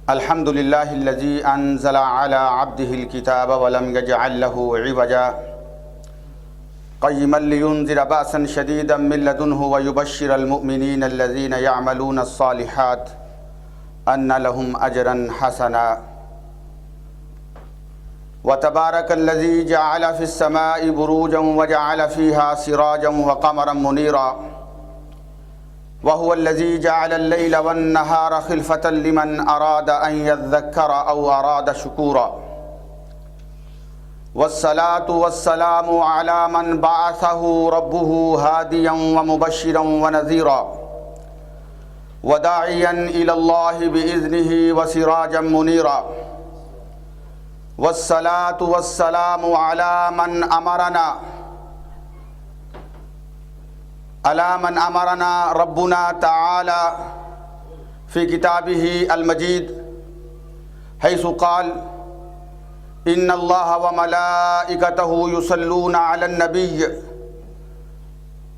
الحمد لله الذي أنزل على عبده الكتاب ولم يجعل له عوجا قيما لينذر بأسا شديدا من لدنه ويبشر المؤمنين الذين يعملون الصالحات أن لهم أجرا حسنا وتبارك الذي جعل في السماء بروجا وجعل فيها سراجا وقمرا منيرا وهو الذي جعل الليل والنهار خلفة لمن أراد أن يذكر أو أراد شكورا والصلاة والسلام على من بعثه ربه هاديا ومبشرا ونذيرا وداعيا إلى الله بإذنه وسراجا منيرا والصلاة والسلام على من أمرنا ربنا تعالى في كتابه المجيد حيث قال إن الله وملائكته يصلون على النبي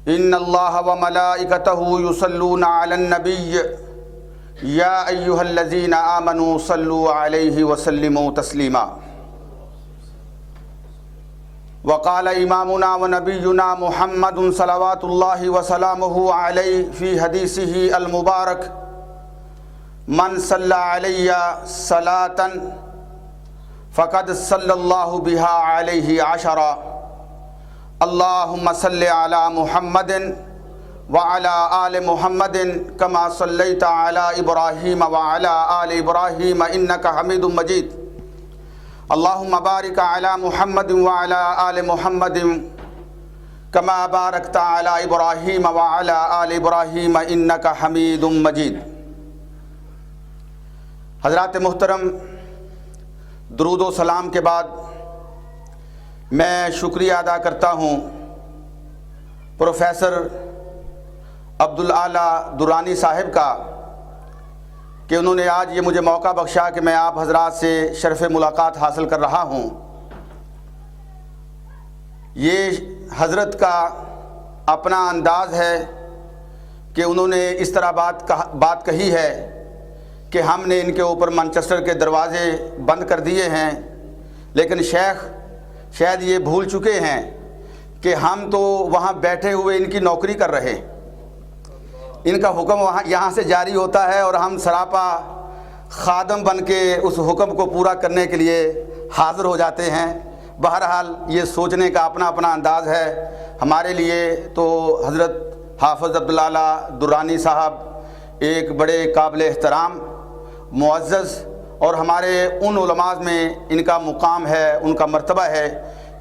إن الله وملائكته يصلون على النبي يا أيها الذين آمنوا صلوا عليه وسلموا تسليما وقال إمامنا ونبينا محمد صلوات الله وسلامه عليه في حديثه المبارك من صلى علي صلاة فقد صلى الله بها عليه عشرا اللهم صل على محمد وعلى آل محمد كما صليت على إبراهيم وعلى آل إبراهيم إنك حميد مجيد اللهم بارك على محمد وعلى آل محمد كما باركت على إبراهيم وعلى آل إبراهيم إنك حميد مجيد۔ حضرات محترم، درود و سلام کے بعد میں شکریہ ادا کرتا ہوں پروفیسر عبدالاعلی درانی صاحب کا کہ انہوں نے آج یہ مجھے موقع بخشا کہ میں آپ حضرات سے شرف ملاقات حاصل کر رہا ہوں۔ یہ حضرت کا اپنا انداز ہے کہ انہوں نے اس طرح بات کہی ہے کہ ہم نے ان کے اوپر مانچسٹر کے دروازے بند کر دیے ہیں، لیکن شیخ شاید یہ بھول چکے ہیں کہ ہم تو وہاں بیٹھے ہوئے ان کی نوکری کر رہے، ان کا حکم یہاں سے جاری ہوتا ہے اور ہم سراپا خادم بن کے اس حکم کو پورا کرنے کے لیے حاضر ہو جاتے ہیں۔ بہرحال یہ سوچنے کا اپنا اپنا انداز ہے۔ ہمارے لیے تو حضرت حافظ عبدالاعلی درانی صاحب ایک بڑے قابل احترام، معزز اور ہمارے ان علماء میں ان کا مقام ہے، ان کا مرتبہ ہے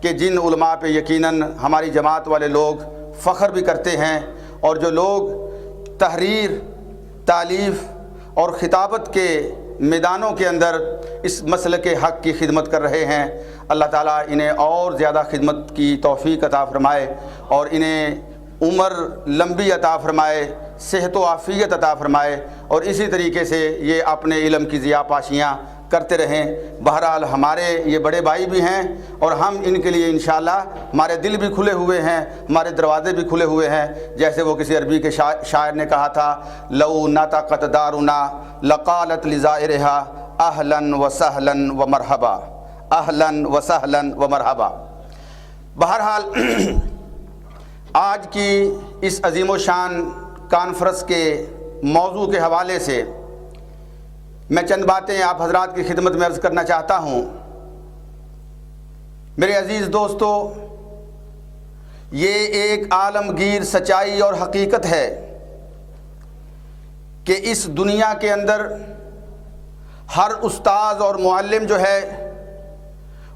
کہ جن علماء پہ یقیناً ہماری جماعت والے لوگ فخر بھی کرتے ہیں، اور جو لوگ تحریر، تالیف اور خطابت کے میدانوں کے اندر اس مسلک حق کی خدمت کر رہے ہیں، اللہ تعالیٰ انہیں اور زیادہ خدمت کی توفیق عطا فرمائے اور انہیں عمر لمبی عطا فرمائے، صحت و عافیت عطا فرمائے، اور اسی طریقے سے یہ اپنے علم کی ضیاء پاشیاں کرتے رہیں۔ بہرحال ہمارے یہ بڑے بھائی بھی ہیں اور ہم ان کے لیے انشاءاللہ ہمارے دل بھی کھلے ہوئے ہیں، ہمارے دروازے بھی کھلے ہوئے ہیں۔ جیسے وہ کسی عربی کے شاعر نے کہا تھا لو نطقت دارنا لقالت لزائرہا اہلا وسہلا ومرحبا، اہلا وسہلا ومرحبا۔ بہرحال آج کی اس عظیم و شان کانفرنس کے موضوع کے حوالے سے میں چند باتیں آپ حضرات کی خدمت میں عرض کرنا چاہتا ہوں۔ میرے عزیز دوستو، یہ ایک عالمگیر سچائی اور حقیقت ہے کہ اس دنیا کے اندر ہر استاذ اور معلم جو ہے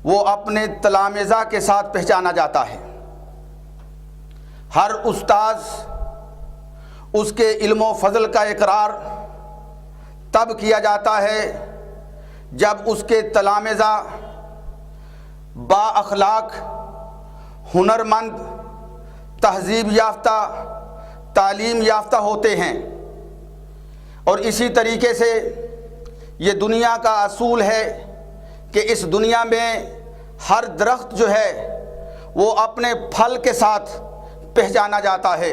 وہ اپنے تلامذہ کے ساتھ پہچانا جاتا ہے۔ ہر استاذ اس کے علم و فضل کا اقرار تب کیا جاتا ہے جب اس کے تلامذہ با اخلاق، ہنرمند، تہذیب یافتہ، تعلیم یافتہ ہوتے ہیں۔ اور اسی طریقے سے یہ دنیا کا اصول ہے کہ اس دنیا میں ہر درخت جو ہے وہ اپنے پھل کے ساتھ پہچانا جاتا ہے۔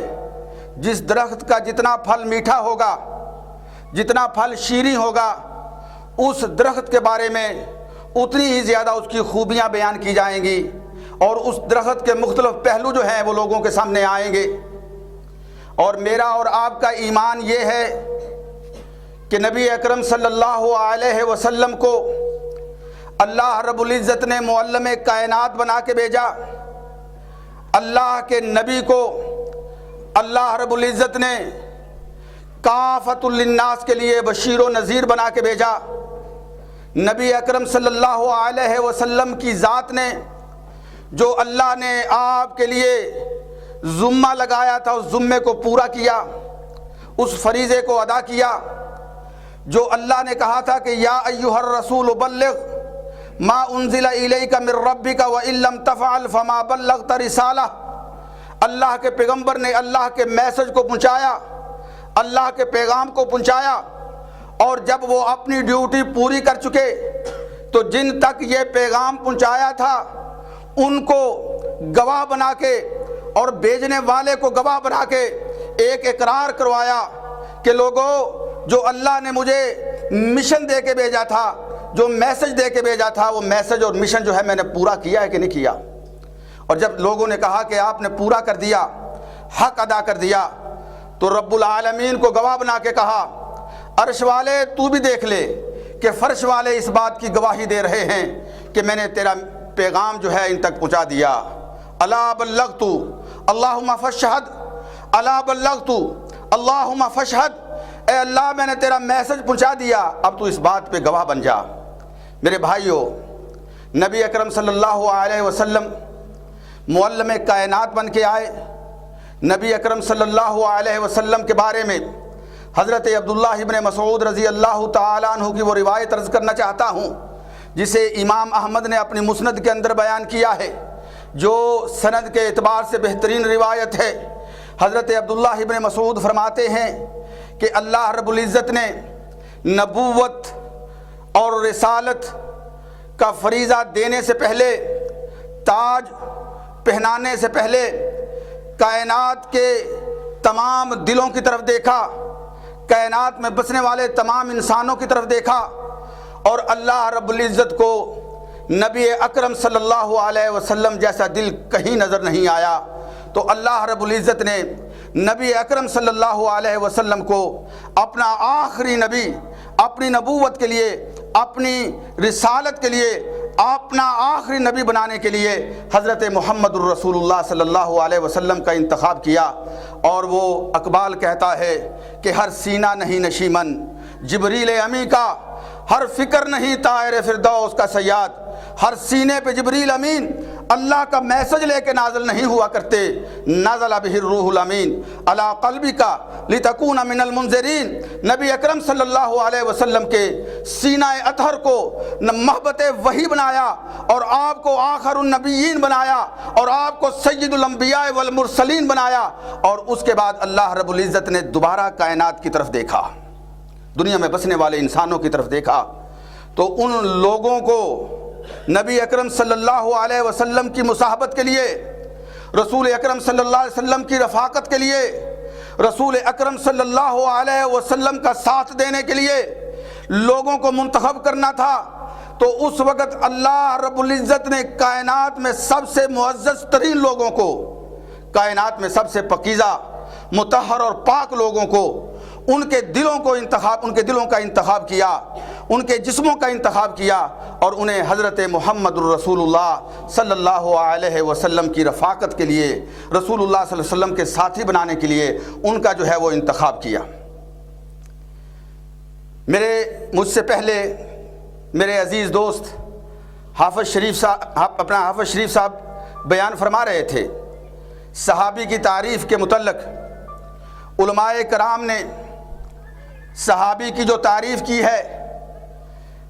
جس درخت کا جتنا پھل میٹھا ہوگا، جتنا پھل شیریں ہوگا، اس درخت کے بارے میں اتنی ہی زیادہ اس کی خوبیاں بیان کی جائیں گی اور اس درخت کے مختلف پہلو جو ہیں وہ لوگوں کے سامنے آئیں گے۔ اور میرا اور آپ کا ایمان یہ ہے کہ نبی اکرم صلی اللہ علیہ وسلم کو اللہ رب العزت نے معلم کائنات بنا کے بھیجا۔ اللہ کے نبی کو اللہ رب العزت نے کافۃ للناس کے لیے بشیر و نذیر بنا کے بھیجا۔ نبی اکرم صلی اللہ علیہ وسلم کی ذات نے جو اللہ نے آپ کے لیے ذمہ لگایا تھا، اس ذمے کو پورا کیا، اس فریضے کو ادا کیا۔ جو اللہ نے کہا تھا کہ یا ایھا الرسول بلغ ما انزل الیک من ربک وان لم تفعل فما بلغت رسالہ، اللہ کے پیغمبر نے اللہ کے میسج کو پہنچایا، اللہ کے پیغام کو پہنچایا، اور جب وہ اپنی ڈیوٹی پوری کر چکے تو جن تک یہ پیغام پہنچایا تھا ان کو گواہ بنا کے اور بھیجنے والے کو گواہ بنا کے ایک اقرار کروایا کہ لوگوں، جو اللہ نے مجھے مشن دے کے بھیجا تھا، جو میسج دے کے بھیجا تھا، وہ میسج اور مشن جو ہے میں نے پورا کیا ہے کہ نہیں کیا۔ اور جب لوگوں نے کہا کہ آپ نے پورا کر دیا، حق ادا کر دیا، تو رب العالمین کو گواہ بنا کے کہا عرش والے تو بھی دیکھ لے کہ فرش والے اس بات کی گواہی دے رہے ہیں کہ میں نے تیرا پیغام جو ہے ان تک پہنچا دیا۔ الا بلغت اللہم فاشہد، الا بلغت اللہم فاشہد، اے اللہ میں نے تیرا میسج پہنچا دیا، اب تو اس بات پہ گواہ بن جا۔ میرے بھائیو، نبی اکرم صلی اللہ علیہ وسلم معلم کائنات بن کے آئے۔ نبی اکرم صلی اللہ علیہ وسلم کے بارے میں حضرت عبداللہ ابن مسعود رضی اللہ تعالیٰ عنہ کی وہ روایت عرض کرنا چاہتا ہوں جسے امام احمد نے اپنی مسند کے اندر بیان کیا ہے، جو سند کے اعتبار سے بہترین روایت ہے۔ حضرت عبداللہ ابن مسعود فرماتے ہیں کہ اللہ رب العزت نے نبوت اور رسالت کا فریضہ دینے سے پہلے، تاج پہنانے سے پہلے کائنات کے تمام دلوں کی طرف دیکھا، کائنات میں بسنے والے تمام انسانوں کی طرف دیکھا، اور اللہ رب العزت کو نبی اکرم صلی اللہ علیہ وسلم جیسا دل کہیں نظر نہیں آیا۔ تو اللہ رب العزت نے نبی اکرم صلی اللہ علیہ وسلم کو اپنا آخری نبی، اپنی نبوت کے لیے، اپنی رسالت کے لیے، اپنا آخری نبی بنانے کے لیے حضرت محمد الرسول اللہ صلی اللہ علیہ وسلم کا انتخاب کیا۔ اور وہ اقبال کہتا ہے کہ ہر سینہ نہیں نشیمن جبریل امی کا، ہر فکر نہیں طائر فردوس کا صیاد، ہر سینے پہ جبریل امین اللہ کا میسج لے کے نازل نہیں ہوا کرتے۔ نازل بہ الروح الامین علی قلبک لتکون من المنذرین، نبی اکرم صلی اللہ علیہ وسلم کے سینہ اطہر کو محبت وحی بنایا، اور آپ کو آخر النبیین بنایا، اور آپ کو سید الانبیاء والمرسلین بنایا۔ اور اس کے بعد اللہ رب العزت نے دوبارہ کائنات کی طرف دیکھا، دنیا میں بسنے والے انسانوں کی طرف دیکھا، تو ان لوگوں کو نبی اکرم صلی اللہ علیہ وسلم کی مصاحبت کے لیے، رسول اکرم صلی اللہ علیہ وسلم کی رفاقت کے لیے، رسول اکرم صلی اللہ علیہ وسلم کا ساتھ دینے کے لیے لوگوں کو منتخب کرنا تھا۔ تو اس وقت اللہ رب العزت نے کائنات میں سب سے معزز ترین لوگوں کو، کائنات میں سب سے پاکیزہ، مطہر اور پاک لوگوں کو، ان کے دلوں کا انتخاب کیا، ان کے جسموں کا انتخاب کیا، اور انہیں حضرت محمد الرسول اللہ صلی اللہ علیہ وسلم کی رفاقت کے لیے، رسول اللہ صلی اللہ علیہ وسلم کے ساتھی بنانے کے لیے ان کا جو ہے وہ انتخاب کیا۔ مجھ سے پہلے میرے عزیز دوست حافظ شریف صاحب بیان فرما رہے تھے صحابی کی تعریف کے متعلق۔ علماء کرام نے صحابی کی جو تعریف کی ہے،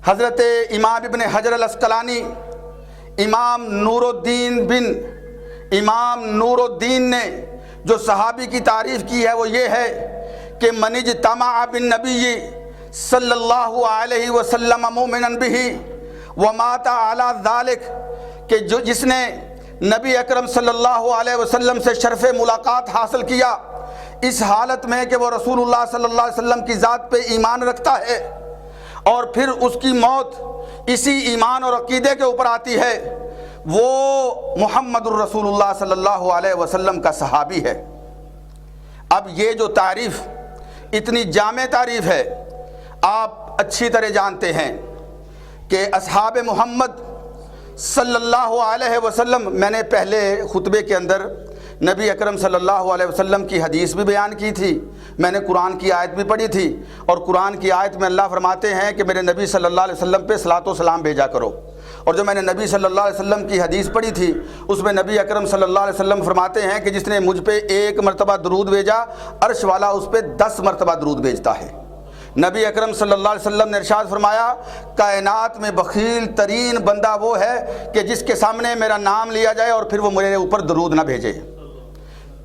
حضرت امام ابن حجر العسقلانی، امام نور الدین نے جو صحابی کی تعریف کی ہے وہ یہ ہے کہ من اجتمع بالنبی صلی اللہ علیہ وسلم مؤمنا بہ ومات علی ذلک، کہ جس نے نبی اکرم صلی اللہ علیہ وسلم سے شرف ملاقات حاصل کیا اس حالت میں کہ وہ رسول اللہ صلی اللہ علیہ وسلم کی ذات پہ ایمان رکھتا ہے، اور پھر اس کی موت اسی ایمان اور عقیدے کے اوپر آتی ہے، وہ محمد الرسول اللہ صلی اللہ علیہ وسلم کا صحابی ہے۔ اب یہ جو تعریف اتنی جامع تعریف ہے، آپ اچھی طرح جانتے ہیں کہ اصحاب محمد صلی اللہ علیہ وسلم، میں نے پہلے خطبے کے اندر نبی اکرم صلی اللہ علیہ وسلم کی حدیث بھی بیان کی تھی، میں نے قرآن کی آیت بھی پڑھی تھی، اور قرآن کی آیت میں اللہ فرماتے ہیں کہ میرے نبی صلی اللہ علیہ وسلم پہ صلاۃ و سلام بھیجا کرو، اور جو میں نے نبی صلی اللہ علیہ وسلم کی حدیث پڑھی تھی اس میں نبی اکرم صلی اللہ علیہ وسلم فرماتے ہیں کہ جس نے مجھ پہ 1 مرتبہ درود بھیجا، عرش والا اس پہ 10 مرتبہ درود بھیجتا ہے۔ نبی اکرم صلی اللہ علیہ وسلم نے ارشاد فرمایا، کائنات میں بخیل ترین بندہ وہ ہے کہ جس کے سامنے میرا نام لیا جائے اور پھر وہ میرے اوپر درود نہ بھیجے۔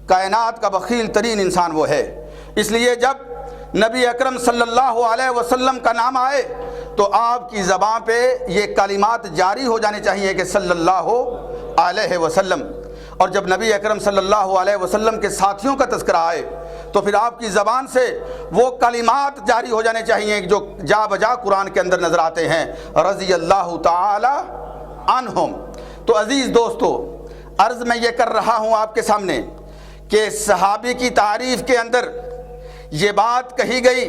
کائنات کا بخیل ترین انسان وہ ہے۔ اس لیے جب نبی اکرم صلی اللہ علیہ وسلم کا نام آئے تو آپ کی زبان پہ یہ کلمات جاری ہو جانے چاہیے کہ صلی اللہ علیہ وسلم، اور جب نبی اکرم صلی اللہ علیہ وسلم کے ساتھیوں کا تذکرہ آئے تو پھر آپ کی زبان سے وہ کلمات جاری ہو جانے چاہیے جو جا بجا قرآن کے اندر نظر آتے ہیں، رضی اللہ تعالی عنہم۔ تو عزیز دوستو، عرض میں یہ کر رہا ہوں آپ کے سامنے کہ صحابی کی تعریف کے اندر یہ بات کہی گئی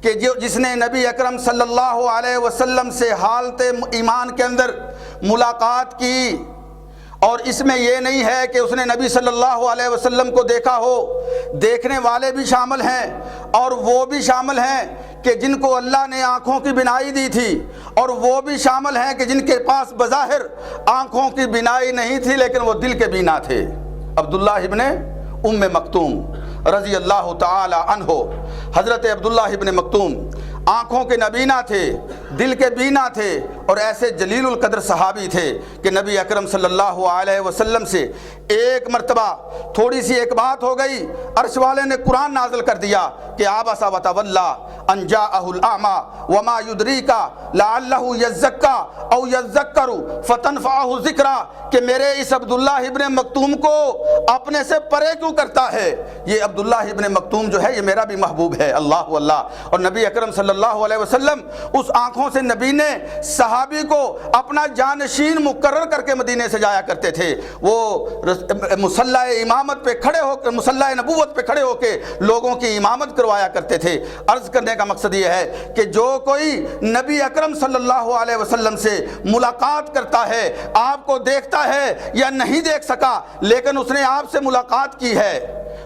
کہ جس نے نبی اکرم صلی اللہ علیہ وسلم سے حالت ایمان کے اندر ملاقات کی، اور اس میں یہ نہیں ہے کہ اس نے نبی صلی اللہ علیہ وسلم کو دیکھا ہو، دیکھنے والے بھی شامل ہیں اور وہ بھی شامل ہیں کہ جن کو اللہ نے آنکھوں کی بینائی دی تھی، اور وہ بھی شامل ہیں کہ جن کے پاس بظاہر آنکھوں کی بینائی نہیں تھی لیکن وہ دل کے بینا تھے۔ عبداللہ ابن ام مکتوم رضی اللہ تعالی عنہ، حضرت عبداللہ ابن مکتوم آنکھوں کے نبینا تھے، دل کے بینا تھے، اور ایسے جلیل القدر صحابی تھے کہ نبی اکرم صلی اللہ علیہ وسلم سے ایک مرتبہ تھوڑی سی ایک بات ہو گئی، عرش والے نے قرآن نازل کر دیا کہ عبس وتولی ان جاءہ الاعمی وما یدریک لعلہ یزکا او یذکر فتنفعہ ذکرا، کہ میرے اس عبداللہ ابن مکتوم کو اپنے سے پرے کیوں کرتا ہے؟ یہ عبداللہ ابن مکتوم جو ہے یہ میرا بھی محبوب ہے، اللہ اللہ۔ اور نبی اکرم صلی اللہ علیہ وسلم اس آنکھوں سے نبی نے صحابی کو اپنا جانشین مقرر کر کے مدینے سے جایا کرتے تھے، وہ مصلی امامت پہ کھڑے ہو کے، مصلی نبوت پہ کھڑے ہو کے لوگوں کی امامت کروایا کرتے تھے۔ عرض کرنے کا مقصد یہ ہے کہ جو کوئی نبی اکرم صلی اللہ علیہ وسلم سے ملاقات کرتا ہے، آپ کو دیکھتا ہے یا نہیں دیکھ سکا لیکن اس نے آپ سے ملاقات کی ہے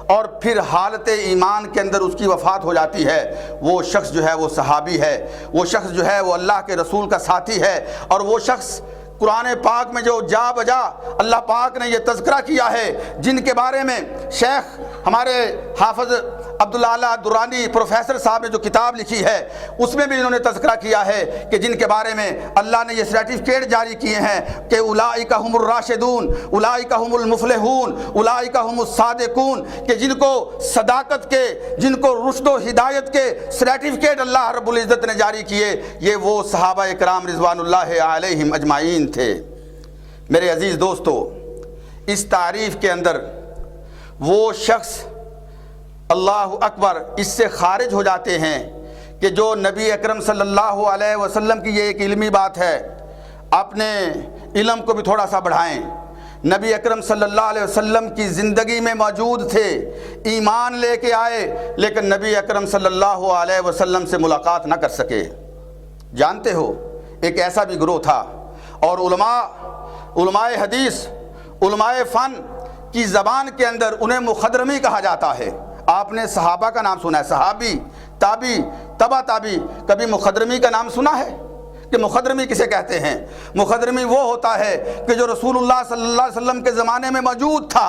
اور پھر حالت ایمان کے اندر اس کی وفات ہو جاتی ہے، وہ شخص جو ہے وہ صحابی ہے، وہ شخص جو ہے وہ اللہ کے رسول کا ساتھی ہے، اور وہ شخص قرآن پاک میں جو جا بجا اللہ پاک نے یہ تذکرہ کیا ہے، جن کے بارے میں شیخ ہمارے حافظ عبداللہ درانی پروفیسر صاحب نے جو کتاب لکھی ہے اس میں بھی انہوں نے تذکرہ کیا ہے کہ جن کے بارے میں اللہ نے یہ سرٹیفکیٹ جاری کیے ہیں کہ اولئک هم الراشدون، اولئک هم المفلحون، اولئک هم الصادقون، کہ جن کو صداقت کے، جن کو رشد و ہدایت کے سرٹیفکیٹ اللہ رب العزت نے جاری کیے، یہ وہ صحابہ کرام رضوان اللہ علیہم اجمعین تھے۔ میرے عزیز دوستو، اس تعریف کے اندر وہ شخص اللہ اکبر اس سے خارج ہو جاتے ہیں کہ جو نبی اکرم صلی اللہ علیہ وسلم کی یہ ایک علمی بات ہے، اپنے علم کو بھی تھوڑا سا بڑھائیں۔ نبی اکرم صلی اللہ علیہ وسلم کی زندگی میں موجود تھے، ایمان لے کے آئے، لیکن نبی اکرم صلی اللہ علیہ وسلم سے ملاقات نہ کر سکے۔ جانتے ہو ایک ایسا بھی گروہ تھا، اور علماء حدیث، علماء فن کی زبان کے اندر انہیں مخدرمی کہا جاتا ہے۔ آپ نے صحابہ کا نام سنا ہے، صحابی، تابی، تبا تابی، کبھی مخدرمی کا نام سنا ہے کہ مخدرمی کسے کہتے ہیں؟ مخدرمی وہ ہوتا ہے کہ جو رسول اللہ صلی اللہ علیہ وسلم کے زمانے میں موجود تھا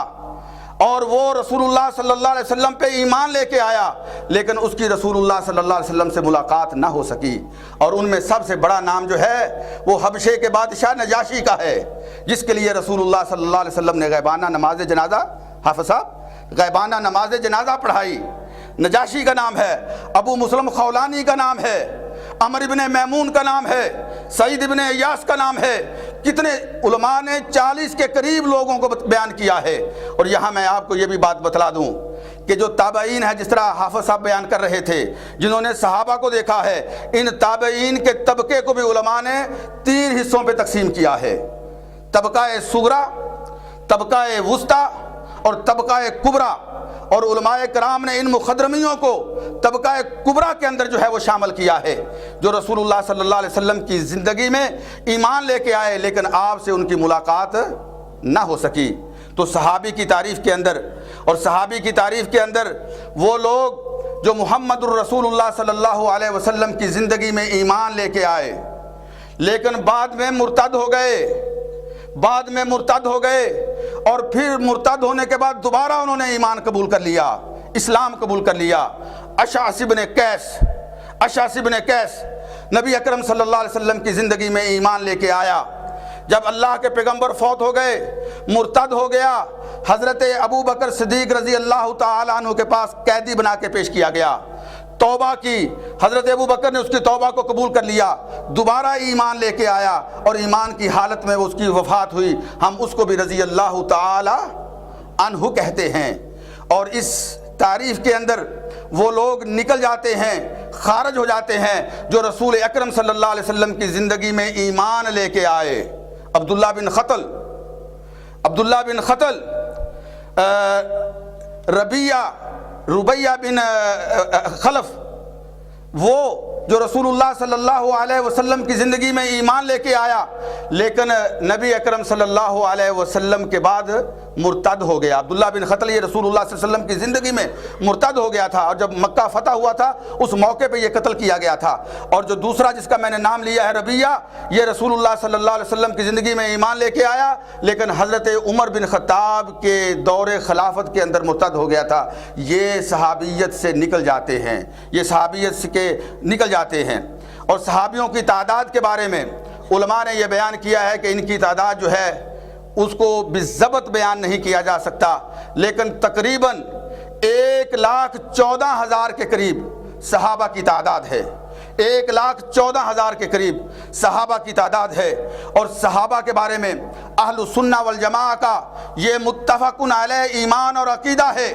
اور وہ رسول اللہ صلی اللہ علیہ وسلم پہ ایمان لے کے آیا، لیکن اس کی رسول اللہ صلی اللہ علیہ وسلم سے ملاقات نہ ہو سکی۔ اور ان میں سب سے بڑا نام جو ہے وہ حبشے کے بادشاہ نجاشی کا ہے، جس کے لیے رسول اللہ صلی اللہ علیہ وسلم نے غیبانہ نماز جنازہ، حافظ صاحب، غیبانہ نماز جنازہ پڑھائی۔ نجاشی کا نام ہے، ابو مسلم خولانی کا نام ہے، عمر ابن میمون کا نام ہے، سعید ابن ایاس کا نام ہے۔ کتنے علماء نے 40 کے قریب لوگوں کو بیان کیا ہے۔ اور یہاں میں آپ کو یہ بھی بات بتلا دوں کہ جو تابعین ہے، جس طرح حافظ صاحب بیان کر رہے تھے، جنہوں نے صحابہ کو دیکھا ہے، ان تابعین کے طبقے کو بھی علماء نے 3 حصوں پہ تقسیم کیا ہے: طبقہ صغریٰ، طبقہ وسطیٰ اور طبقہ کبریٰ۔ اور علماء کرام نے ان مخدرمیوں کو طبقہ کبریٰ کے اندر جو ہے وہ شامل کیا ہے، جو رسول اللہ صلی اللہ علیہ وسلم کی زندگی میں ایمان لے کے آئے لیکن آپ سے ان کی ملاقات نہ ہو سکی۔ تو صحابی کی تعریف کے اندر اور صحابی کی تعریف کے اندر وہ لوگ جو محمد الرسول اللہ صلی اللہ علیہ وسلم کی زندگی میں ایمان لے کے آئے لیکن بعد میں مرتد ہو گئے اور پھر مرتد ہونے کے بعد دوبارہ انہوں نے ایمان قبول کر لیا، اسلام قبول کر لیا۔ اشعث بن قیس نبی اکرم صلی اللہ علیہ وسلم کی زندگی میں ایمان لے کے آیا، جب اللہ کے پیغمبر فوت ہو گئے، مرتد ہو گیا، حضرت ابو بکر صدیق رضی اللہ تعالی عنہ کے پاس قیدی بنا کے پیش کیا گیا، توبہ کی، حضرت ابو بکر نے اس کی توبہ کو قبول کر لیا، دوبارہ ایمان لے کے آیا اور ایمان کی حالت میں اس کی وفات ہوئی، ہم اس کو بھی رضی اللہ تعالی عنہ کہتے ہیں۔ اور اس تعریف کے اندر وہ لوگ نکل جاتے ہیں، خارج ہو جاتے ہیں جو رسول اکرم صلی اللہ علیہ وسلم کی زندگی میں ایمان لے کے آئے۔ عبداللہ بن خطل، ربیہ بن خلف، وہ جو رسول اللہ صلی اللہ علیہ وسلم کی زندگی میں ایمان لے کے آیا لیکن نبی اکرم صلی اللہ علیہ وسلم کے بعد مرتد ہو گیا۔ عبداللہ بن خطل یہ رسول اللہ صلی اللہ علیہ وسلم کی زندگی میں مرتد ہو گیا تھا اور جب مکہ فتح ہوا تھا اس موقع پہ یہ قتل کیا گیا تھا۔ اور جو دوسرا جس کا میں نے نام لیا ہے ربیہ، یہ رسول اللہ صلی اللہ علیہ وسلم کی زندگی میں ایمان لے کے آیا لیکن حضرت عمر بن خطاب کے دور خلافت کے اندر مرتد ہو گیا تھا۔ یہ صحابیت سے نکل جاتے ہیں، اور صحابیوں کی تعداد کے بارے میں علماء نے یہ بیان کیا ہے کہ ان کی تعداد جو ہے اس کو بالضبط بیان نہیں کیا جا سکتا، لیکن تقریباً 1,14,000 کے قریب صحابہ کی تعداد ہے، 1,14,000 کے قریب صحابہ کی تعداد ہے۔ اور صحابہ کے بارے میں اہل السنہ والجماعہ کا یہ متفق علیہ ایمان اور عقیدہ ہے۔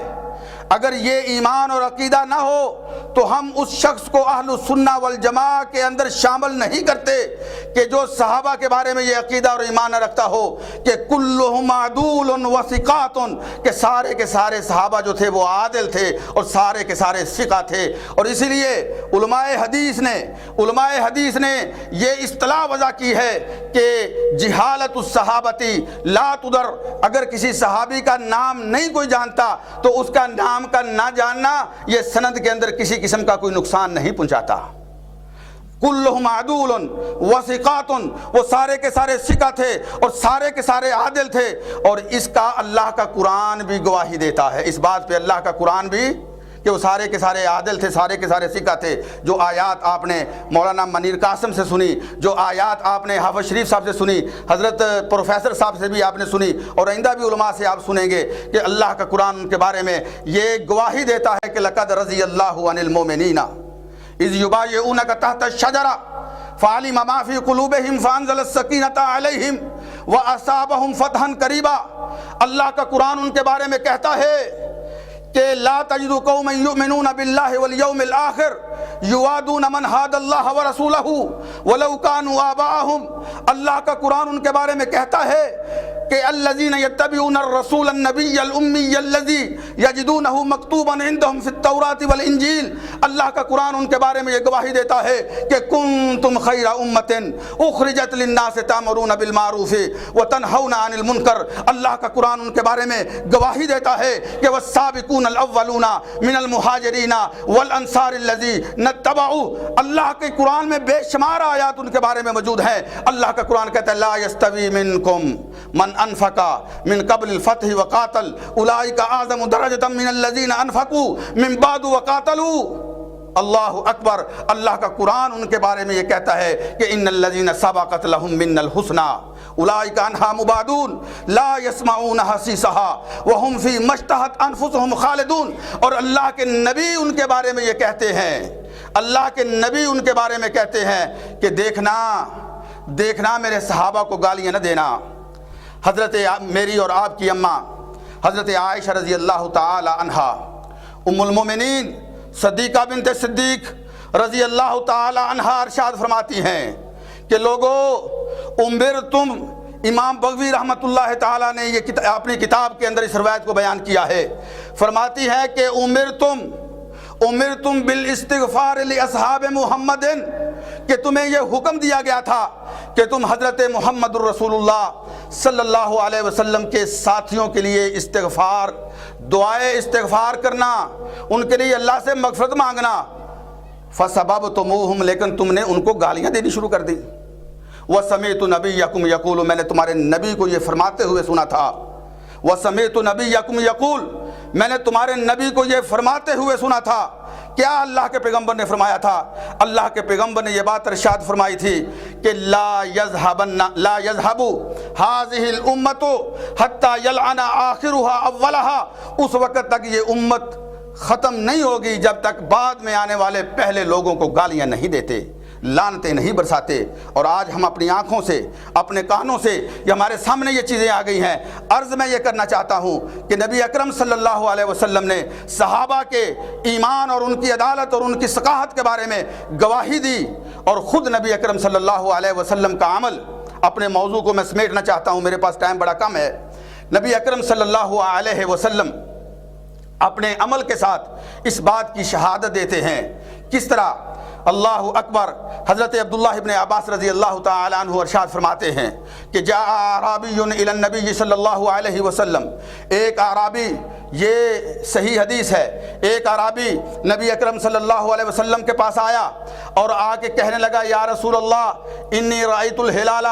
اگر یہ ایمان اور عقیدہ نہ ہو تو ہم اس شخص کو اہل السنہ والجماعہ کے اندر شامل نہیں کرتے کہ جو صحابہ کے بارے میں یہ عقیدہ اور ایمان نہ رکھتا ہو کہ کلہم عدول و ثقات، کہ سارے کے سارے صحابہ جو تھے وہ عادل تھے اور سارے کے سارے ثقہ تھے۔ اور اسی لیے علماء حدیث نے یہ اصطلاح وضع کی ہے کہ جہالت الصحابتی لا تدر، اگر کسی صحابی کا نام نہیں کوئی جانتا تو اس کا نام کا نہ جاننا یہ سند کے اندر کسی قسم کا کوئی نقصان نہیں پہنچاتا۔ کلہم عدول و ثقات، وہ سارے کے سارے ثقہ تھے اور سارے کے سارے عادل تھے۔ اور اس کا اللہ کا قرآن بھی گواہی دیتا ہے، اس بات پہ اللہ کا قرآن بھی کہ وہ سارے کے سارے عادل تھے، سارے کے سارے ثقہ تھے۔ جو آیات آپ نے مولانا منیر قاسم سے سنی، جو آیات آپ نے حافظ شریف صاحب سے سنی، حضرت پروفیسر صاحب سے بھی آپ نے سنی اور آئندہ بھی علماء سے آپ سنیں گے کہ اللہ کا قرآن ان کے بارے میں یہ گواہی دیتا ہے کہ لقد رضی اللہ عن المؤمنین اذ یبایعونک تحت الشجرہ فعلم ما فی قلوبہم فانزل السکینۃ علیہم واصابہم فتحا قریبا۔ اللہ کا قرآن ان کے بارے میں کہتا ہے کہ لا تجد قوما یؤمنون باللہ والیوم الآخر یوادون من حاد اللہ ورسولہ ولو کانوا آباءہم۔ اللہ کا قرآن ان کے بارے میں کہتا ہے کہ الذین یتبعون الرسول النبی الامی الذی یجدونہ مکتوبا عندہم فی التوراۃ والانجیل۔ اللہ کا قرآن ان کے بارے میں یہ گواہی دیتا ہے کہ کنتم خیر امۃ اخرجت للناس تأمرون بالمعروف وتنہون عن المنکر۔ اللہ کا قرآن ان کے بارے میں گواہی دیتا ہے کہ والسابقون الاولون من المہاجرین والانصار الذین اتبعوا۔ اللہ کے قرآن میں بے شمار آیات ان کے بارے میں موجود ہیں۔ اللہ کا قرآن کہتا ہے لا یستوی منکم من انفقا من قبل الفتح وقاتل اولئک اعظم درجۃ من الذین انفقوا من بعد وقاتلوا۔ اللہ اکبر۔ اللہ کا قرآن ان کے بارے میں یہ کہتا ہے کہ ان الذین سبقت لهم منا الحسنى اولئک عنہا مبعدون لا یسمعون حسیسها وهم فی ما اشتہت انفسهم خالدون۔ اور اللہ کے نبی ان کے بارے میں یہ کہتے ہیں، اللہ کے نبی ان کے بارے میں کہتے ہیں کہ دیکھنا میرے صحابہ کو گالیاں نہ دینا۔ حضرت میری اور آپ کی اماں حضرت عائشہ رضی اللہ تعالی عنہا ام المومنین صدیقہ بنت صدیق رضی اللہ تعالی عنہا ارشاد فرماتی ہیں کہ لوگوں امرتم، امام بغوی رحمۃ اللہ تعالیٰ نے یہ اپنی کتاب کے اندر اس روایت کو بیان کیا ہے، فرماتی ہے کہ امرتم بالاستغفار لاصحاب محمد، کہ تمہیں یہ حکم دیا گیا تھا کہ تم حضرت محمد الرسول اللہ صلی اللہ علیہ وسلم کے ساتھیوں کے لیے استغفار، دعائے استغفار کرنا، ان کے لیے اللہ سے مغفرت مانگنا۔ فسببتموہم، لیکن تم نے ان کو گالیاں دینی شروع کر دی۔ وسمعت نبیکم یقول، میں نے تمہارے نبی کو یہ فرماتے ہوئے سنا تھا۔ وسمعت نبیکم یقول، میں نے تمہارے نبی کو یہ فرماتے ہوئے سنا تھا۔ کیا اللہ کے پیغمبر نے فرمایا تھا؟ اللہ کے پیغمبر نے یہ بات ارشاد فرمائی تھی کہ لا یذهب هذه الامه حتى يلعن آخرها اولها، اس وقت تک یہ امت ختم نہیں ہوگی جب تک بعد میں آنے والے پہلے لوگوں کو گالیاں نہیں دیتے، لعنتیں نہیں برساتے۔ اور آج ہم اپنی آنکھوں سے، اپنے کانوں سے، یہ ہمارے سامنے یہ چیزیں آ گئی ہیں۔ عرض میں یہ کرنا چاہتا ہوں کہ نبی اکرم صلی اللہ علیہ وسلم نے صحابہ کے ایمان اور ان کی عدالت اور ان کی ثقافت کے بارے میں گواہی دی، اور خود نبی اکرم صلی اللہ علیہ وسلم کا عمل۔ اپنے موضوع کو میں سمیٹنا چاہتا ہوں، میرے پاس ٹائم بڑا کم ہے۔ نبی اکرم صلی اللہ علیہ وسلم اپنے عمل کے ساتھ اس بات کی شہادت دیتے ہیں۔ کس طرح؟ اللہ اکبر۔ حضرت عبداللہ ابن عباس رضی اللہ تعالی عنہ ارشاد فرماتے ہیں کہ جاء اعرابی الی النبی صلی اللہ علیہ وسلم، ایک اعرابی، یہ صحیح حدیث ہے، ایک اعرابی نبی اکرم صلی اللہ علیہ وسلم کے پاس آیا اور آ کے کہنے لگا یا رسول اللہ انی رأیت الہلال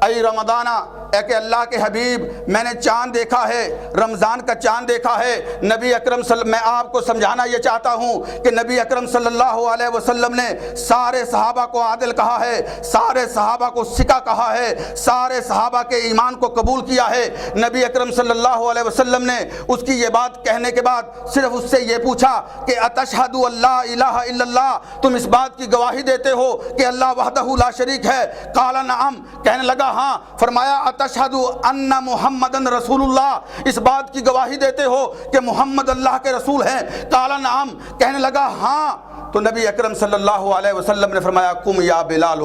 ای رمضان، اے کہ اللہ کے حبیب میں نے چاند دیکھا ہے، رمضان کا چاند دیکھا ہے۔ نبی اکرم میں آپ کو سمجھانا یہ چاہتا ہوں کہ نبی اکرم صلی اللہ علیہ وسلم نے سارے صحابہ کو عادل کہا ہے، سارے صحابہ کو ثقہ کہا ہے، سارے صحابہ کے ایمان کو قبول کیا ہے۔ نبی اکرم صلی اللہ علیہ وسلم نے اس کی یہ بات کہنے کے بعد صرف اس سے یہ پوچھا کہ اتشہد اللہ الہ الا اللہ، تم اس بات کی گواہی دیتے ہو کہ اللہ وحدہ لا شریک ہے؟ قال نعم، کہنے لگا ہاں۔ فرمایا اتشہد ان محمدن رسول اللہ، اس بات کی گواہی دیتے ہو کہ محمد اللہ کے رسول ہیں؟ قال نعم، کہنے لگا ہاں۔ تو نبی اکرم صلی اللہ علیہ وسلم نے فرمایا قم یا بلال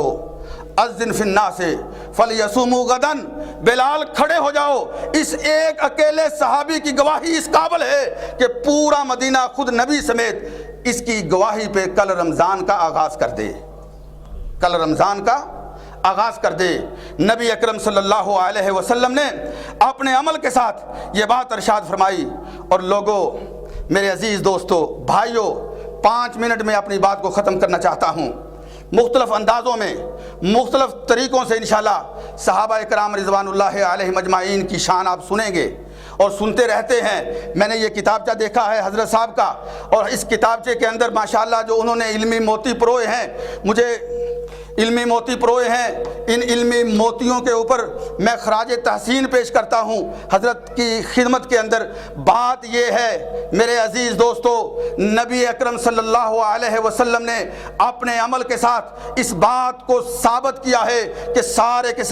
اذن فی الناس فلیصوموا غدا، بلال کھڑے ہو جاؤ، اس ایک اکیلے صحابی کی گواہی اس قابل ہے کہ پورا مدینہ خود نبی سمیت اس کی گواہی پہ کل رمضان کا آغاز کر دے، کل رمضان کا آغاز کر دے۔ نبی اکرم صلی اللہ علیہ وسلم نے اپنے عمل کے ساتھ یہ بات ارشاد فرمائی۔ اور لوگوں، میرے عزیز دوستو، بھائیوں، 5 منٹ میں اپنی بات کو ختم کرنا چاہتا ہوں۔ مختلف اندازوں میں، مختلف طریقوں سے انشاءاللہ صحابہ کرام رضوان اللہ علیہم اجمعین کی شان آپ سنیں گے اور سنتے رہتے ہیں۔ میں نے یہ کتابچہ دیکھا ہے حضرت صاحب کا، اور اس کتابچے کے اندر ماشاءاللہ جو انہوں نے علمی موتی پروئے ہیں، مجھے علمی موتی پروئے ہیں، ان علمی موتیوں کے اوپر میں خراج تحسین پیش کرتا ہوں حضرت کی خدمت کے اندر۔ بات یہ ہے میرے عزیز دوستو، نبی اکرم صلی اللہ علیہ وسلم نے اپنے عمل کے ساتھ اس بات کو ثابت کیا ہے کہ سارے کے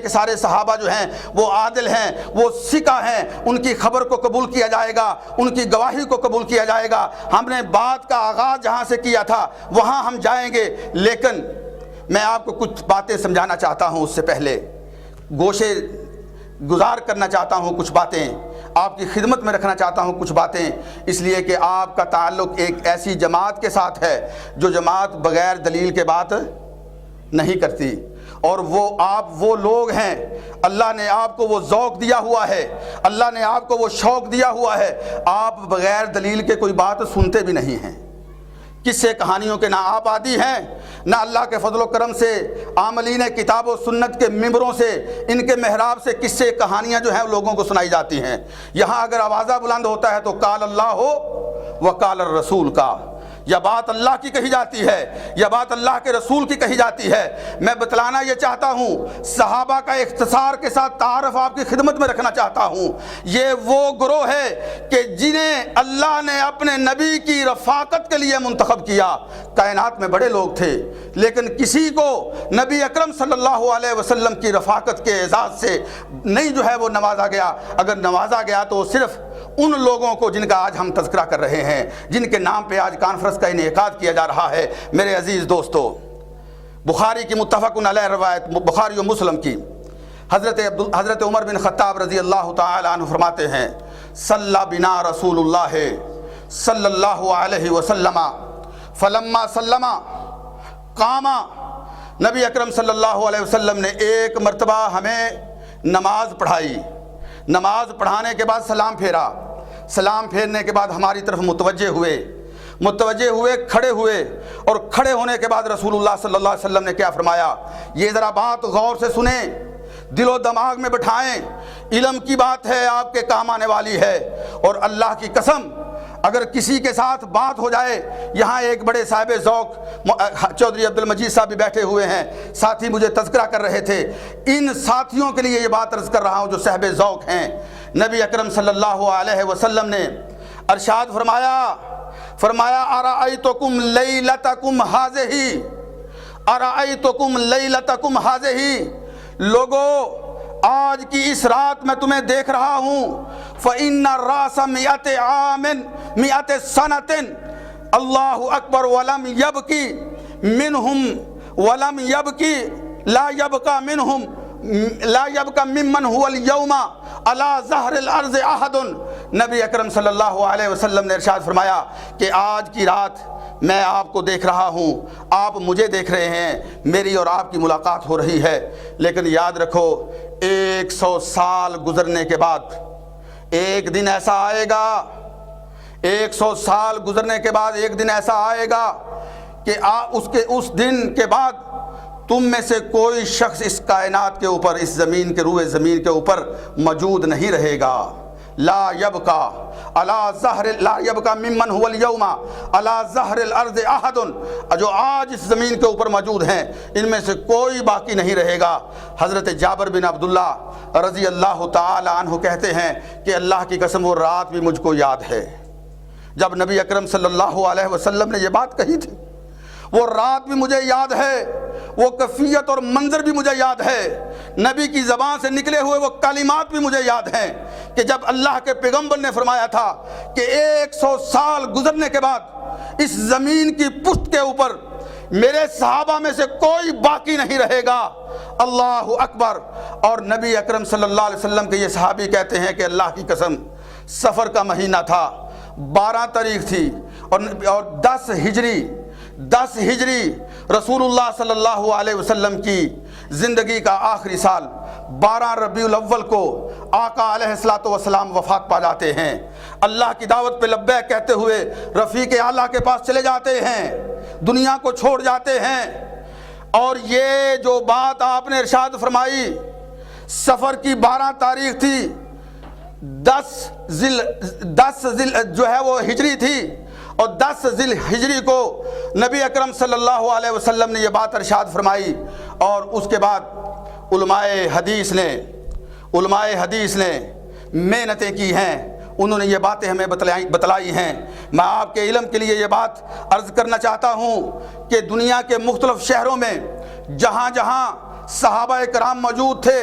سارے صحابہ جو ہیں وہ عادل ہیں، وہ ثقہ ہیں، ان کی خبر کو قبول کیا جائے گا، ان کی گواہی کو قبول کیا جائے گا۔ ہم نے بات کا آغاز جہاں سے کیا تھا وہاں ہم جائیں گے، لیکن میں آپ کو کچھ باتیں سمجھانا چاہتا ہوں، اس سے پہلے گوشے گزار کرنا چاہتا ہوں، کچھ باتیں آپ کی خدمت میں رکھنا چاہتا ہوں، کچھ باتیں، اس لیے کہ آپ کا تعلق ایک ایسی جماعت کے ساتھ ہے جو جماعت بغیر دلیل کے بات نہیں کرتی، اور وہ لوگ ہیں، اللہ نے آپ کو وہ ذوق دیا ہوا ہے، اللہ نے آپ کو وہ شوق دیا ہوا ہے، آپ بغیر دلیل کے کوئی بات سنتے بھی نہیں ہیں۔ قصے کہانیوں کے نہ آپ عادی ہیں، نہ اللہ کے فضل و کرم سے عاملین کتاب و سنت کے ممبروں سے، ان کے محراب سے قصے کہانیاں جو ہیں لوگوں کو سنائی جاتی ہیں۔ یہاں اگر آوازہ بلند ہوتا ہے تو قال اللہ ہو و قال الرسول کا، یا بات اللہ کی کہی جاتی ہے یا بات اللہ کے رسول کی کہی جاتی ہے۔ میں بتلانا یہ چاہتا ہوں، صحابہ کا اختصار کے ساتھ تعارف آپ کی خدمت میں رکھنا چاہتا ہوں۔ یہ وہ گروہ ہے کہ جنہیں اللہ نے اپنے نبی کی رفاقت کے لیے منتخب کیا۔ کائنات میں بڑے لوگ تھے، لیکن کسی کو نبی اکرم صلی اللہ علیہ وسلم کی رفاقت کے اعزاز سے نہیں جو ہے وہ نوازا گیا۔ اگر نوازا گیا تو صرف ان لوگوں کو جن کا آج ہم تذکرہ کر رہے ہیں، جن کے نام پہ آج کانفرنس کا انعقاد کیا جا رہا ہے۔ میرے عزیز دوستو، بخاری کی متفق علیہ روایت، بخاری و مسلم کی، حضرت عمر بن خطاب رضی اللہ تعالی عنہ فرماتے ہیں، صلی بنا رسول اللہ صلی اللہ علیہ وسلم فلما سلم قام، نبی اکرم صلی اللہ علیہ وسلم نے ایک مرتبہ ہمیں نماز پڑھائی، نماز پڑھانے کے بعد سلام پھیرا، سلام پھیرنے کے بعد ہماری طرف متوجہ ہوئے، کھڑے ہوئے، اور کھڑے ہونے کے بعد رسول اللہ صلی اللہ علیہ وسلم نے کیا فرمایا، یہ ذرا بات غور سے سنیں، دل و دماغ میں بٹھائیں، علم کی بات ہے، آپ کے کام آنے والی ہے، اور اللہ کی قسم اگر کسی کے ساتھ بات ہو جائے، یہاں ایک بڑے صاحب ذوق چودھری عبد المجید صاحب بھی بیٹھے ہوئے ہیں، ساتھی مجھے تذکرہ کر رہے تھے، ان ساتھیوں کے لیے یہ بات عرض کر رہا ہوں جو صاحب ذوق ہیں۔ نبی اکرم صلی اللہ علیہ وسلم نے ارشاد فرمایا ارأیتکم لیلتکم ھذہ، ارأیتکم لیلتکم ھذہ، لوگو آج کی اس رات میں تمہیں دیکھ رہا ہوں، فإن الراس مئت عام مئت سنۃ، اللہ اکبر، ولم یبکی منہم ولم یبکی لا یبقى منہم لا یبقى ممن هو اليوم علی ظہر الارض احد۔ نبی اکرم صلی اللہ علیہ وسلم نے ارشاد فرمایا کہ آج کی رات میں آپ کو دیکھ رہا ہوں، آپ مجھے دیکھ رہے ہیں، میری اور آپ کی ملاقات ہو رہی ہے، لیکن یاد رکھو 100 سال گزرنے کے بعد ایک دن ایسا آئے گا، 100 سال گزرنے کے بعد ایک دن ایسا آئے گا کہ اس دن کے بعد تم میں سے کوئی شخص اس کائنات کے اوپر، اس زمین کے روئے زمین کے اوپر موجود نہیں رہے گا، لا یبقى ممن هو اليوم علی ظہر الارض احد، جو آج اس زمین کے اوپر موجود ہیں ان میں سے کوئی باقی نہیں رہے گا۔ حضرت جابر بن عبداللہ رضی اللہ تعالی عنہ کہتے ہیں کہ اللہ کی قسم وہ رات بھی مجھ کو یاد ہے جب نبی اکرم صلی اللہ علیہ وسلم نے یہ بات کہی تھی، وہ رات بھی مجھے یاد ہے، وہ کیفیت اور منظر بھی مجھے یاد ہے، نبی کی زبان سے نکلے ہوئے وہ کلمات بھی مجھے یاد ہیں کہ جب اللہ کے پیغمبر نے فرمایا تھا کہ 100 سال گزرنے کے بعد اس زمین کی پشت کے اوپر میرے صحابہ میں سے کوئی باقی نہیں رہے گا، اللہ اکبر۔ اور نبی اکرم صلی اللہ علیہ وسلم کے یہ صحابی کہتے ہیں کہ اللہ کی قسم سفر کا مہینہ تھا، 12 تاریخ تھی، اور 10 ہجری رسول اللہ صلی اللہ علیہ وسلم کی زندگی کا آخری سال، 12 ربیع الاول کو آقا علیہ الصلوۃ والسلام وفات پا جاتے ہیں، اللہ کی دعوت پہ لبیک کہتے ہوئے رفیق اعلیٰ کے پاس چلے جاتے ہیں، دنیا کو چھوڑ جاتے ہیں۔ اور یہ جو بات آپ نے ارشاد فرمائی، سفر کی 12 تاریخ تھی، 10 جو ہے وہ ہجری تھی، اور 10 ذی الحجری کو نبی اکرم صلی اللہ علیہ وسلم نے یہ بات ارشاد فرمائی۔ اور اس کے بعد علماء حدیث نے محنتیں کی ہیں، انہوں نے یہ باتیں ہمیں بتلائی ہیں۔ میں آپ کے علم کے لیے یہ بات عرض کرنا چاہتا ہوں کہ دنیا کے مختلف شہروں میں جہاں جہاں صحابہ کرام موجود تھے،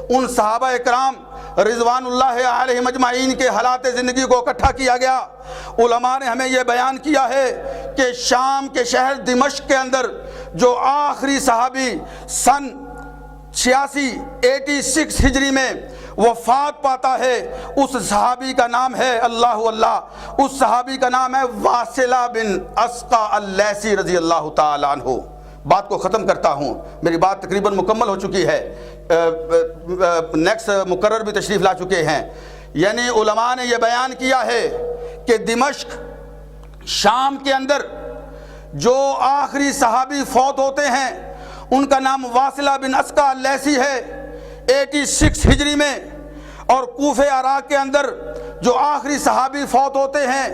ان صحابہ کرام رضوان اللہ علیہم اجمعین کے حالات زندگی کو اکٹھا کیا گیا۔ علماء نے ہمیں یہ بیان کیا ہے کہ شام کے شہر دمشق کے اندر جو آخری صحابی سن 86 ہجری میں وفات پاتا ہے، اس صحابی کا نام ہے اللہ، اس صحابی کا نام ہے واصلہ بن اسقع اللیثی رضی اللہ تعالی عنہ۔ بات کو ختم کرتا ہوں، میری بات تقریباً مکمل ہو چکی ہے، نیکسٹ مقرر بھی تشریف لا چکے ہیں۔ یعنی علماء نے یہ بیان کیا ہے کہ دمشق شام کے اندر جو آخری صحابی فوت ہوتے ہیں ان کا نام واصلہ بن اسقع اللیثی ہے 86 ہجری میں، اور کوفہ عراق کے اندر جو آخری صحابی فوت ہوتے ہیں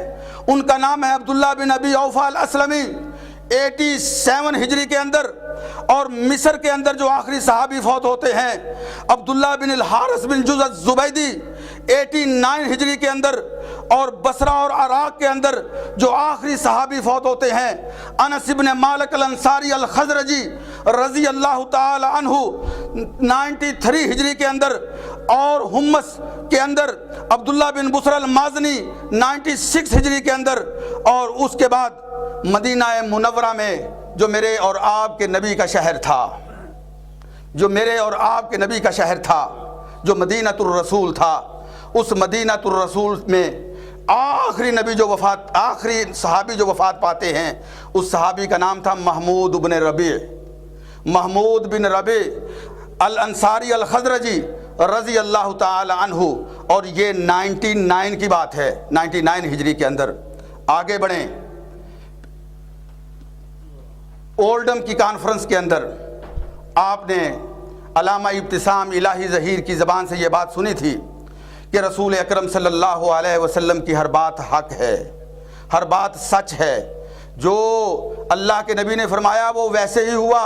ان کا نام ہے عبداللہ بن ابی اوفا الاسلمی 87 ہجری کے اندر، اور مصر کے اندر جو آخری صحابی فوت ہوتے ہیں عبداللہ بن الحارث بن جزء الزبیدی 89 ہجری کے اندر، اور بصرہ اور عراق کے اندر جو آخری صحابی فوت ہوتے ہیں انس بن مالک الانصاری الخزرجی رضی اللہ تعالی عنہ 93 ہجری کے اندر، اور ہمس کے اندر عبداللہ بن بصر المازنی 96 ہجری کے اندر، اور اس کے بعد مدینہ منورہ میں جو میرے اور آپ کے نبی کا شہر تھا، جو میرے اور آپ کے نبی کا شہر تھا، جو مدینۃ الرسول تھا، اس مدینۃ الرسول میں آخری صحابی جو وفات پاتے ہیں، اس صحابی کا نام تھا محمود بن ربیع الانصاری الخزرجی رضی اللہ تعالی عنہ، اور یہ 99 کی بات ہے، 99 ہجری کے اندر۔ آگے بڑھیں، اولڈم کی کانفرنس کے اندر آپ نے علامہ ابتسام الہی ظہیر کی زبان سے یہ بات سنی تھی کہ رسول اکرم صلی اللہ علیہ وسلم کی ہر بات حق ہے، ہر بات سچ ہے، جو اللہ کے نبی نے فرمایا وہ ویسے ہی ہوا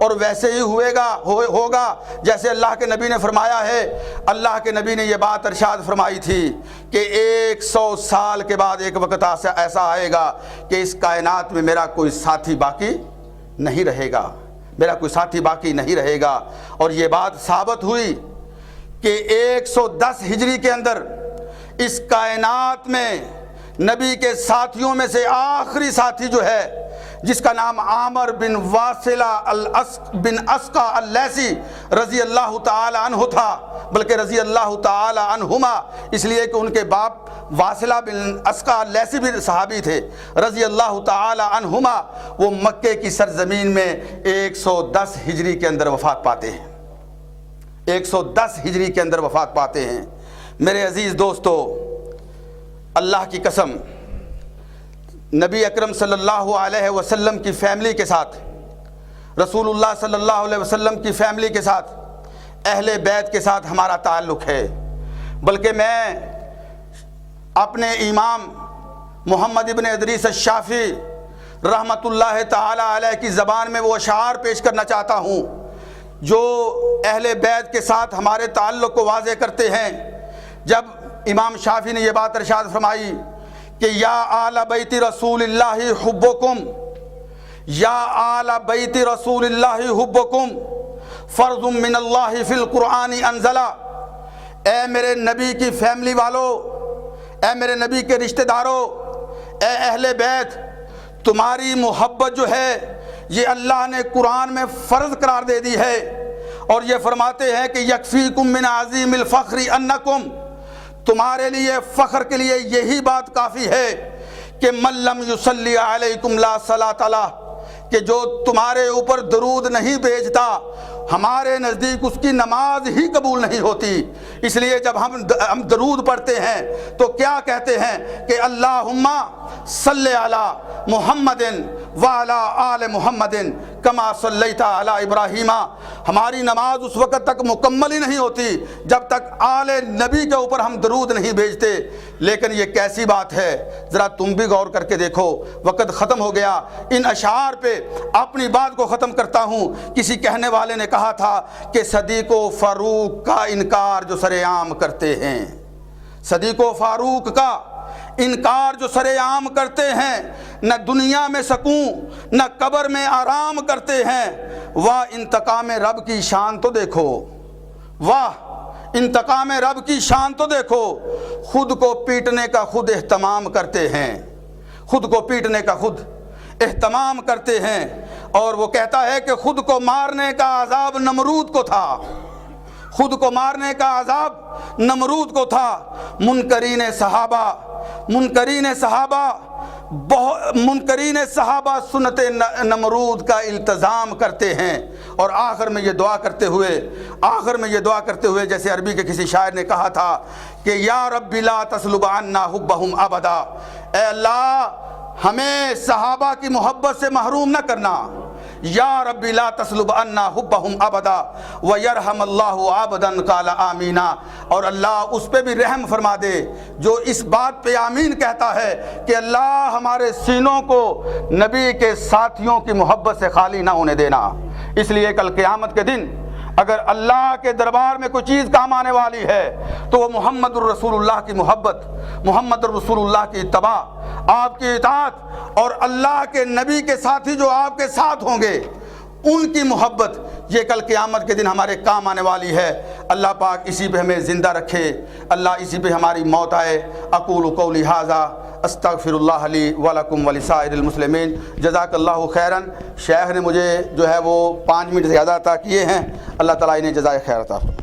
اور ویسے ہی ہوگا جیسے اللہ کے نبی نے فرمایا ہے۔ اللہ کے نبی نے یہ بات ارشاد فرمائی تھی کہ 100 سال کے بعد ایک وقت ایسا آئے گا کہ اس کائنات میں میرا کوئی ساتھی باقی نہیں رہے گا، میرا کوئی ساتھی باقی نہیں رہے گا، اور یہ بات ثابت ہوئی کہ 110 ہجری کے اندر اس کائنات میں نبی کے ساتھیوں میں سے آخری ساتھی جو ہے، جس کا نام عامر بن واصلہ بن اسقا اللیثی رضی اللہ تعالی عنہ تھا، بلکہ رضی اللہ تعالی عنہما، اس لیے کہ ان کے باپ واصلہ بن اسقا اللیثی بھی صحابی تھے رضی اللہ تعالی عنہما، وہ مکے کی سرزمین میں 110 ہجری کے اندر وفات پاتے ہیں، 110 ہجری کے اندر وفات پاتے ہیں۔ میرے عزیز دوستو، اللہ کی قسم، نبی اکرم صلی اللہ علیہ وسلم کی فیملی کے ساتھ، رسول اللہ صلی اللہ علیہ وسلم کی فیملی کے ساتھ، اہل بیت کے ساتھ ہمارا تعلق ہے، بلکہ میں اپنے امام محمد ابن ادریس الشافعی رحمۃ اللہ تعالی علیہ کی زبان میں وہ اشعار پیش کرنا چاہتا ہوں جو اہل بیت کے ساتھ ہمارے تعلق کو واضح کرتے ہیں۔ جب امام شافعی نے یہ بات ارشاد فرمائی کہ یا آل بیت رسول اللہ حبکم، یا آل بیت رسول اللہ حبکم فرض من اللہ فی القرآن انزلا، اے میرے نبی کی فیملی والو، اے میرے نبی کے رشتہ داروں، اے اہل بیت، تمہاری محبت جو ہے یہ اللہ نے قرآن میں فرض قرار دے دی ہے، اور یہ فرماتے ہیں کہ یکفیکم من عظیم الفخر انکم، تمہارے لیے فخر کے لیے یہی بات کافی ہے کہ من لم یصلی علیکم لا صلاۃ لہ، کہ جو تمہارے اوپر درود نہیں بھیجتا ہمارے نزدیک اس کی نماز ہی قبول نہیں ہوتی۔ اس لیے جب ہم درود پڑھتے ہیں تو کیا کہتے ہیں کہ اللہم صلی علی محمد وعلی آل محمد کما صلیت علی ابراہیم۔ ہماری نماز اس وقت تک مکمل ہی نہیں ہوتی جب تک آل نبی کے اوپر ہم درود نہیں بھیجتے۔ لیکن یہ کیسی بات ہے، ذرا تم بھی غور کر کے دیکھو، وقت ختم ہو گیا، ان اشعار پہ اپنی بات کو ختم کرتا ہوں۔ کسی کہنے والے نے کہا تھا کہ صدیق و فاروق کا انکار جو سر عام کرتے ہیں، صدیق و فاروق کا انکار جو سر عام کرتے ہیں، نہ دنیا میں سکون نہ قبر میں آرام کرتے ہیں۔ واہ انتقام رب کی شان تو دیکھو، واہ انتقام رب کی شان تو دیکھو، خود کو پیٹنے کا خود اہتمام کرتے ہیں، خود کو پیٹنے کا خود اہتمام کرتے ہیں۔ اور وہ کہتا ہے کہ خود کو مارنے کا عذاب نمرود کو تھا، خود کو مارنے کا عذاب نمرود کو تھا۔ منکرین صحابہ سنت نمرود کا التزام کرتے ہیں، اور آخر میں یہ دعا کرتے ہوئے جیسے عربی کے کسی شاعر نے کہا تھا کہ یا رب لا تسلب عنا حبہم ابدا، اے اللہ ہمیں صحابہ کی محبت سے محروم نہ کرنا، یا رب لا تسلب عنا حبہم ابدا ویرحم اللہ عبدا قال آمینا، اور اللہ اس پہ بھی رحم فرما دے جو اس بات پہ آمین کہتا ہے کہ اللہ ہمارے سینوں کو نبی کے ساتھیوں کی محبت سے خالی نہ ہونے دینا۔ اس لیے کل قیامت کے دن اگر اللہ کے دربار میں کوئی چیز کام آنے والی ہے تو وہ محمد الرسول اللہ کی محبت، محمد الرسول اللہ کی اتباع، آپ کی اطاعت، اور اللہ کے نبی کے ساتھی جو آپ کے ساتھ ہوں گے ان کی محبت یہ کل قیامت کے دن ہمارے کام آنے والی ہے۔ اللہ پاک اسی پہ ہمیں زندہ رکھے، اللہ اسی پہ ہماری موت آئے۔ اقول قولی ھذا استغفر اللہ لی ولکم ولسائر المسلمین، جزاک اللہ خیراً۔ شیخ نے مجھے جو ہے وہ 5 منٹ زیادہ عطا کیے ہیں، اللہ تعالیٰ انہیں جزائے خیر عطا فرمائے۔